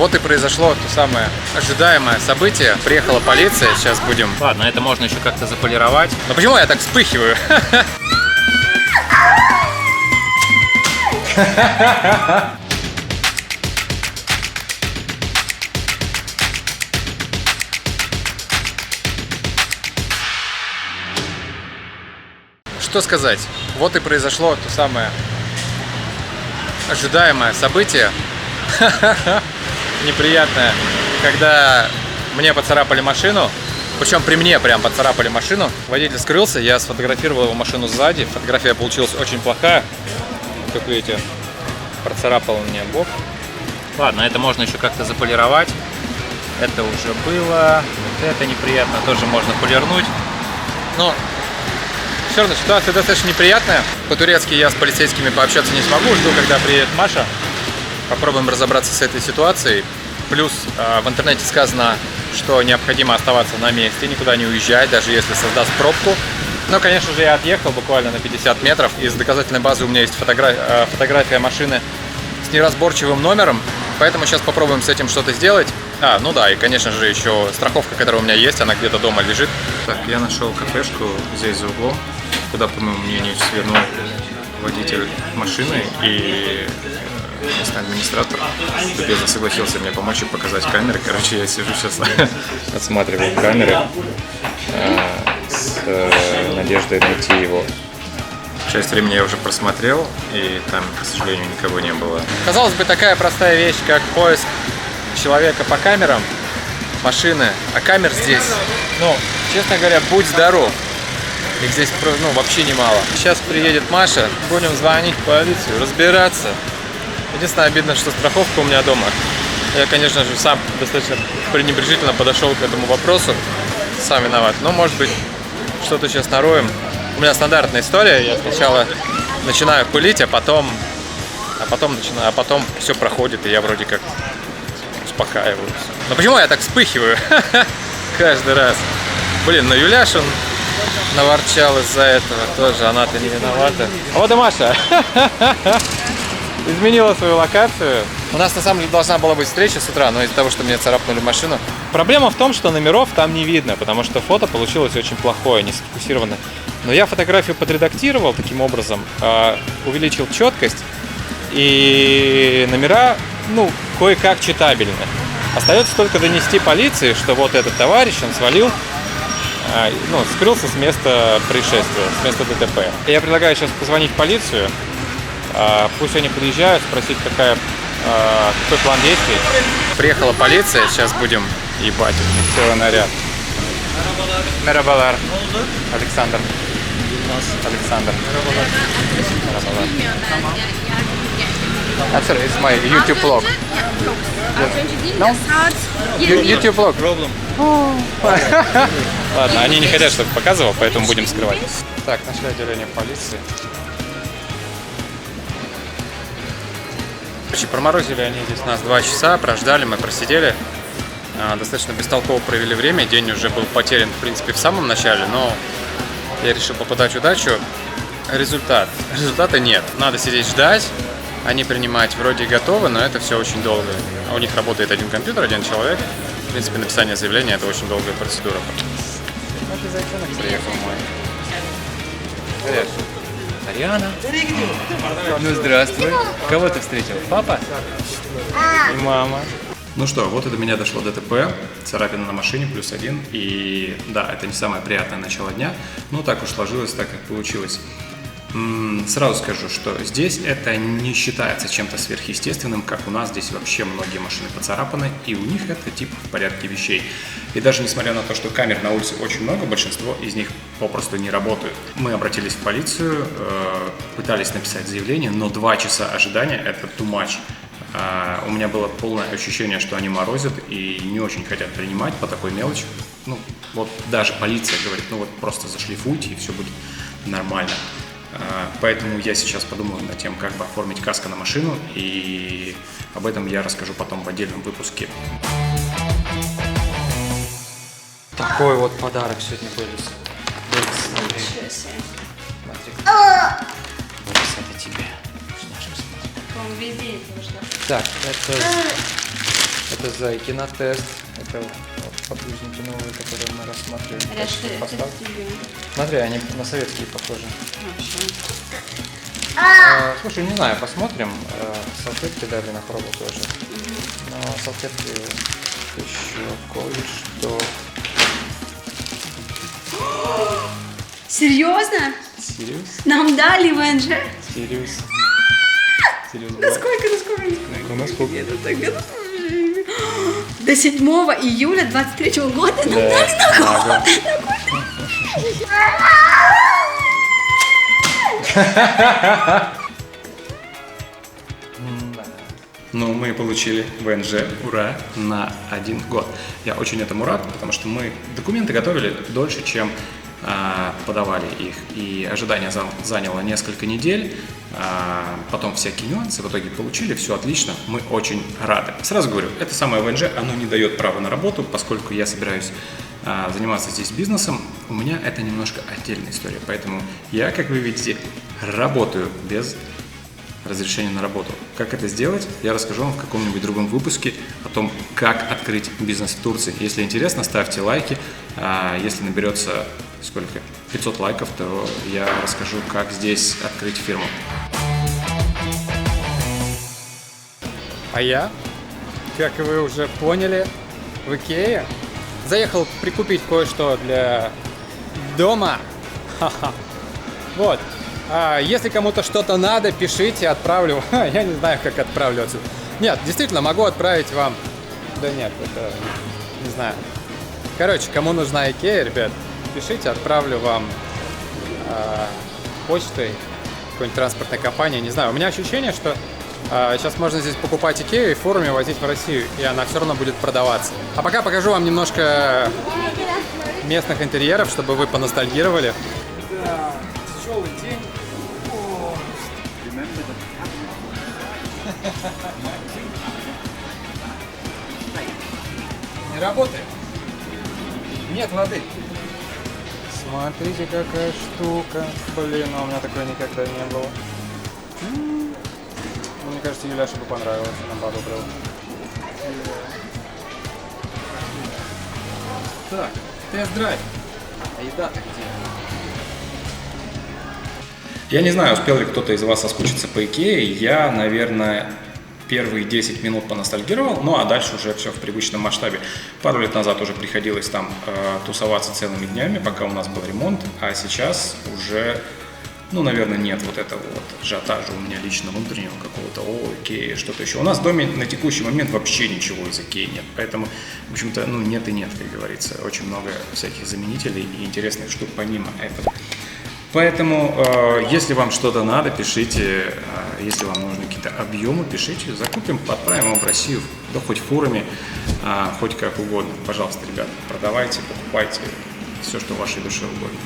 Вот и произошло то самое ожидаемое событие. Приехала полиция, сейчас будем... Ладно, это можно еще как-то заполировать. Но почему я так вспыхиваю? Что сказать? Вот и произошло то самое ожидаемое событие. Неприятное, когда мне поцарапали машину. Причем при мне прям поцарапали машину. Водитель скрылся, я сфотографировал его машину сзади. Фотография получилась очень плохая. Как видите, процарапал мне бок. Ладно, это можно еще как-то заполировать. Это уже было. Вот это неприятно, тоже можно полирнуть. Но все равно ситуация достаточно неприятная. По-турецки я с полицейскими пообщаться не смогу. Жду, когда приедет Маша. Попробуем разобраться с этой ситуацией. Плюс в интернете сказано, что необходимо оставаться на месте, никуда не уезжать, даже если создаст пробку. Но, конечно же, я отъехал буквально на 50 метров. Из доказательной базы у меня есть фотография машины с неразборчивым номером. Поэтому сейчас попробуем с этим что-то сделать. Ну да, и, конечно же, еще страховка, которая у меня есть, она где-то дома лежит. Так, я нашел кафешку здесь за углом, куда, по моему мнению, свернул водитель машины, и местный администратор любезно согласился мне помочь и показать камеры. Короче, я сижу сейчас, отсматриваю камеры с надеждой найти его. Часть времени я уже просмотрел, и там, к сожалению, никого не было. Казалось бы, такая простая вещь, как поиск человека по камерам машины, а камер здесь, честно говоря, будь здоров. Их здесь, вообще немало. Сейчас приедет Маша, будем звонить в полицию, разбираться. Единственное, обидно, что страховка у меня дома. Я, конечно же, сам достаточно пренебрежительно подошел к этому вопросу. Сам виноват. Но, может быть, что-то сейчас нароем. У меня стандартная история. Я сначала начинаю пылить, а потом все проходит, и я вроде как успокаиваюсь. Но почему я так вспыхиваю? Каждый раз. Блин, Юляшин наворчал из-за этого тоже. Она-то не виновата. А вот и Маша. Изменила свою локацию. У нас на самом деле должна была быть встреча с утра, но из-за того, что мне царапнули машину. Проблема в том, что номеров там не видно, потому что фото получилось очень плохое, не сфокусировано. Но я фотографию подредактировал таким образом, увеличил четкость, и номера, кое-как читабельны. Остается только донести полиции, что вот этот товарищ, он свалил, скрылся с места происшествия, с места ДТП. Я предлагаю сейчас позвонить в полицию. Пусть они подъезжают, спросить, какой план действий. Приехала полиция, сейчас будем ебать целый наряд. Merhabalar. Александр. Александр. I'm sorry, it's my YouTube vlog. No? YouTube vlog. Ладно, они не хотят, чтобы показывал, поэтому будем скрывать. Так, нашли отделение полиции. Проморозили они здесь нас 2 часа, прождали, мы просидели, достаточно бестолково провели время, день уже был потерян, в принципе, в самом начале, но я решил попытать удачу. Результата нет, надо сидеть ждать, они принимать вроде готовы, но это все очень долго. У них работает один компьютер, один человек, в принципе, написание заявления — это очень долгая процедура. Вот и зайчонок приехал мой. Привет. Ариана. Ну, здравствуй. Кого ты встретил? Папа? И мама. Ну что, вот и до меня дошло ДТП. Царапина на машине +1. И да, это не самое приятное начало дня. Но так уж сложилось, так как получилось. Сразу скажу, что здесь это не считается чем-то сверхъестественным, как у нас здесь вообще многие машины поцарапаны, и у них это типа в порядке вещей. И даже несмотря на то, что камер на улице очень много, большинство из них попросту не работают. Мы обратились в полицию, пытались написать заявление, но 2 часа ожидания — это too much. У меня было полное ощущение, что они морозят и не очень хотят принимать по такой мелочи. Вот даже полиция говорит, просто зашлифуйте, и все будет нормально. Поэтому я сейчас подумаю над тем, как бы оформить каско на машину, и об этом я расскажу потом в отдельном выпуске. Такой вот подарок сегодня вылез. Смотри. Вылез это тебе. Так, это за кинотест? Это вот подгузники новые, которые мы рассматриваем. Смотри, они на советские похожи. Слушай, не знаю, посмотрим. Салфетки дали на пробу тоже. Но салфетки еще кое-что. Серьезно? Сириус? Нам дали ВНЖ? Сириус. Насколько? До 7 июля 23 года нам дали на год. Ну, мы получили ВНЖ, ура, на 1 год. Я очень этому рад, потому что мы документы готовили дольше, чем подавали их. И ожидание заняло несколько недель, потом всякие нюансы, в итоге получили, все отлично, мы очень рады. Сразу говорю, это самое ВНЖ, оно не дает права на работу, поскольку я собираюсь заниматься здесь бизнесом, у меня это немножко отдельная история, поэтому я, как вы видите, работаю без разрешения на работу. Как это сделать, я расскажу вам в каком-нибудь другом выпуске о том, как открыть бизнес в Турции. Если интересно, ставьте лайки. Если наберется сколько? 500 лайков, то я расскажу, как здесь открыть фирму. А я, как вы уже поняли, в Икее заехал прикупить кое-что для дома. Ха-ха. Вот. Если кому-то что-то надо, пишите, отправлю. Я не знаю, как отправлю отсюда. Нет, действительно, могу отправить вам. Да нет, это не знаю. Короче, кому нужна Икея, ребят, пишите, отправлю вам почтой какой-нибудь транспортной компании. Не знаю, у меня ощущение, что сейчас можно здесь покупать Икею и в форуме возить в Россию, и она все равно будет продаваться. А пока покажу вам немножко местных интерьеров, чтобы вы поностальгировали. Да, тяжелый день. Не работает. Нет воды. Смотрите, какая штука. Блин, у меня такой никогда не было. Мне кажется, Юляше бы понравилось, она бы одобрила. Так, тест-драйв. А еда-то где? Я не знаю, успел ли кто-то из вас соскучиться по Икее. Я, наверное, первые 10 минут поностальгировал, ну а дальше уже все в привычном масштабе. Пару лет назад уже приходилось там тусоваться целыми днями, пока у нас был ремонт, а сейчас уже, ну, наверное, нет вот этого вот ажиотажа у меня лично внутреннего какого-то, Икея, что-то еще. У нас в доме на текущий момент вообще ничего из Икеи нет, поэтому, в общем-то, ну, нет и нет, как говорится. Очень много всяких заменителей и интересных штук помимо этого. Поэтому, если вам что-то надо, пишите, если вам нужны какие-то объемы, пишите, закупим, отправим вам в Россию, да хоть фурами, хоть как угодно. Пожалуйста, ребята, продавайте, покупайте, все, что вашей душе угодно.